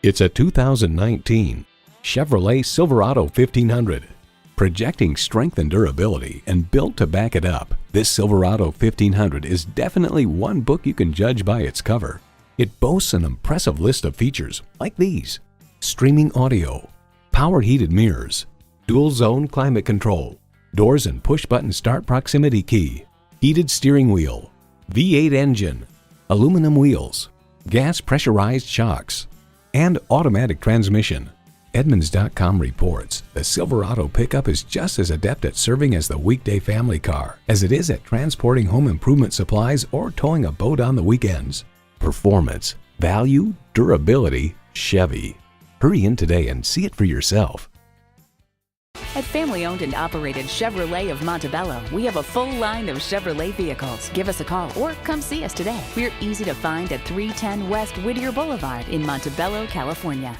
It's a 2019 Chevrolet Silverado 1500. Projecting strength and durability and built to back it up, this Silverado 1500 is definitely one book you can judge by its cover. It boasts an impressive list of features like these: streaming audio, power heated mirrors, dual zone climate control, doors and push button start proximity key, heated steering wheel, V8 engine, aluminum wheels, gas pressurized shocks, and automatic transmission. Edmunds.com reports the Silverado pickup is just as adept at serving as the weekday family car as it is at transporting home improvement supplies or towing a boat on the weekends. Performance, value, durability, Chevy. Hurry in today and see it for yourself. At family-owned and operated Chervrolet of Montebello, we have a full line of Chevrolet vehicles. Give us a call or come see us today. We're easy to find at 310 West Whittier Boulevard in Montebello, California.